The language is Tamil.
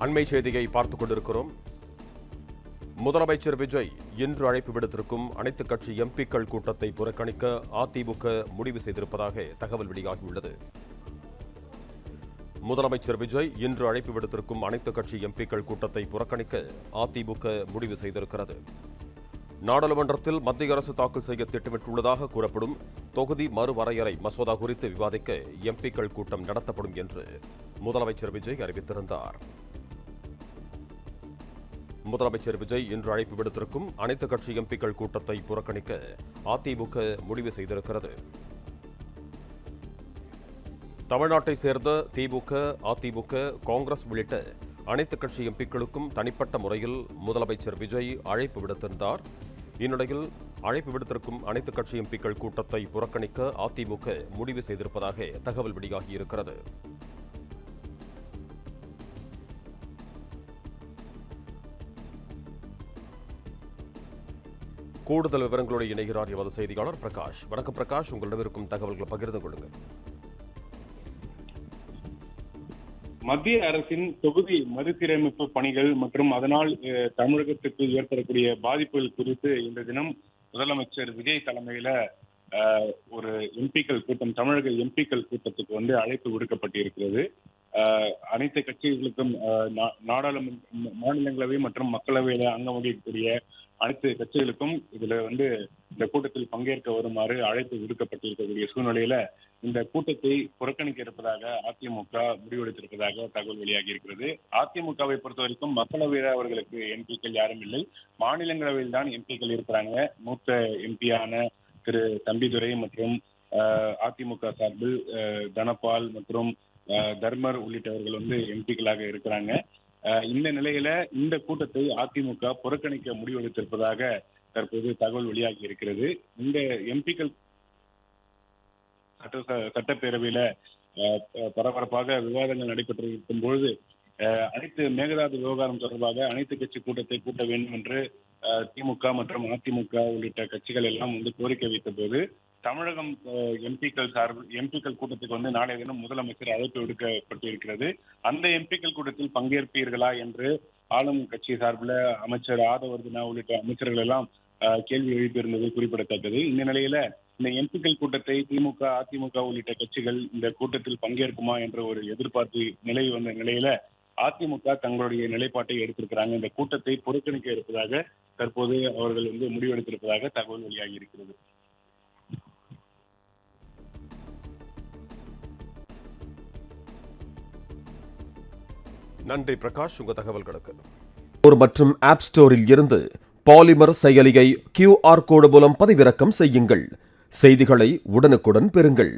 அண்மை செய்தியை பார்த்துக் கொண்டிருக்கிறோம். முதலமைச்சர் விஜய் இன்று அழைப்பு விடுத்திருக்கும் அனைத்துக் கட்சி எம்பிக்கள் கூட்டத்தை புறக்கணிக்க அதிமுக முடிவு செய்திருப்பதாக தகவல் வெளியாகியுள்ளது. முதலமைச்சர் விஜய் இன்று அழைப்பு விடுத்திருக்கும் அனைத்துக் கட்சி எம்பிக்கள் கூட்டத்தை புறக்கணிக்க அதிமுக முடிவு செய்திருக்கிறது. நாடாளுமன்றத்தில் மத்திய அரசு தாக்கல் செய்ய திட்டமிட்டுள்ளதாக கூறப்படும் தொகுதி மறுவரையறை மசோதா குறித்து விவாதிக்க எம்பிக்கள் கூட்டம் நடத்தப்படும் என்று முதலமைச்சர் விஜய் அறிவித்திருந்தார். முதலமைச்சர் விஜய் இன்று அழைப்பு விடுத்திருக்கும் அனைத்துக் கட்சி எம்பிக்கள் கூட்டத்தை புறக்கணிக்க அதிமுக முடிவு செய்திருக்கிறது. தமிழ்நாட்டை சேர்ந்த திமுக, அதிமுக, காங்கிரஸ் உள்ளிட்ட அனைத்துக் கட்சி எம்பிக்களுக்கும் தனிப்பட்ட முறையில் முதலமைச்சர் விஜய் அழைப்பு விடுத்திருந்தார். இந்நிலையில் அழைப்பு விடுத்திருக்கும் அனைத்துக் கட்சி எம்பிக்கள் கூட்டத்தை புறக்கணிக்க அதிமுக முடிவு செய்திருப்பதாக தகவல் வெளியாகியிருக்கிறது. கூடுதல் விவரங்களோடு இணைகிறார் எமது செய்தியாளர் பிரகாஷ். வணக்கம் பிரகாஷ், உங்களிடம் இருக்கும் தகவல்களை பகிர்ந்து கொள்ளுங்கள். மத்திய அரசின் தொகுதி மறுசீரமைப்பு பணிகள் மற்றும் அதனால் தமிழகத்துக்கு ஏற்படக்கூடிய பாதிப்புகள் குறித்து இந்த தினம் முதலமைச்சர் விஜய் தலைமையில ஒரு எம்பிக்கள் கூட்டம், தமிழக எம்பிக்கள் கூட்டத்துக்கு அழைப்பு விடுக்கப்பட்டிருக்கிறது. அனைத்து கட்சிகளுக்கும் மாநிலங்களவை மற்றும் மக்களவையில அங்கம் வகிக்கக்கூடிய அனைத்து கட்சிகளுக்கும் இதுல இந்த கூட்டத்தில் பங்கேற்க வருமாறு அழைப்பு விடுக்கப்பட்டிருக்கக்கூடிய சூழ்நிலையில இந்த கூட்டத்தை புறக்கணிக்க இருப்பதாக அதிமுக முடிவெடுத்திருப்பதாக தகவல் வெளியாகி இருக்கிறது. அதிமுகவை பொறுத்த வரைக்கும் மக்களவையில் அவர்களுக்கு எம்பிக்கள் யாரும் இல்லை, மாநிலங்களவையில் தான் எம்பிக்கள் இருக்கிறாங்க. மூத்த எம்பியான திரு தம்பிதுரை மற்றும் அதிமுக சார்பில் தனபால் மற்றும் தர்மர் உள்ளிட்டவர்கள் எம்பிக்களாக இருக்கிறாங்க. இந்த நிலையில இந்த கூட்டத்தை அதிமுக புறக்கணிக்க முடிவெடுத்திருப்பதாக தற்போது தகவல் வெளியாகி இருக்கிறது. இந்த எம்பிக்கள் சட்டப்பேரவையில பரபரப்பாக விவாதங்கள் நடைபெற்றிருக்கும் பொழுது அனைத்து மேகதாது விவகாரம் தொடர்பாக அனைத்து கட்சி கூட்டத்தை கூட்ட வேண்டும் என்று திமுக மற்றும் அதிமுக உள்ளிட்ட கட்சிகள் எல்லாம் கோரிக்கை வைத்த போது தமிழகம் எம்பிக்கள் கூட்டத்துக்கு நாளைய தினம் முதலமைச்சர் அழைப்பு விடுக்கப்பட்டிருக்கிறது. அந்த எம்பிக்கள் கூட்டத்தில் பங்கேற்பீர்களா என்று ஆளும் கட்சி சார்பில் அமைச்சர் ஆதவர்தனா உள்ளிட்ட அமைச்சர்கள் எல்லாம் கேள்வி எழுப்பியிருந்தது குறிப்பிடத்தக்கது. இந்த நிலையில இந்த எம்பிக்கள் கூட்டத்தை திமுக, அதிமுக உள்ளிட்ட கட்சிகள் இந்த கூட்டத்தில் பங்கேற்குமா என்ற ஒரு எதிர்பார்ப்பு நிலவி வந்த நிலையில அதிமுக தங்களுடைய நிலைப்பாட்டை எடுத்திருக்கிறாங்க. இந்த கூட்டத்தை புறக்கணிக்க இருப்பதாக தற்போது அவர்கள் முடிவெடுத்திருப்பதாக தகவல் வெளியாகி இருக்கிறது. நன்றி பிரகாஷ், உங்க தகவல்களுக்கு. மற்றும் ஆப் ஸ்டோரில் இருந்து பாலிமர் செயலியை QR கோடு மூலம் பதிவிறக்கம் செய்யுங்கள். செய்திகளை உடனுக்குடன் பெறுங்கள்.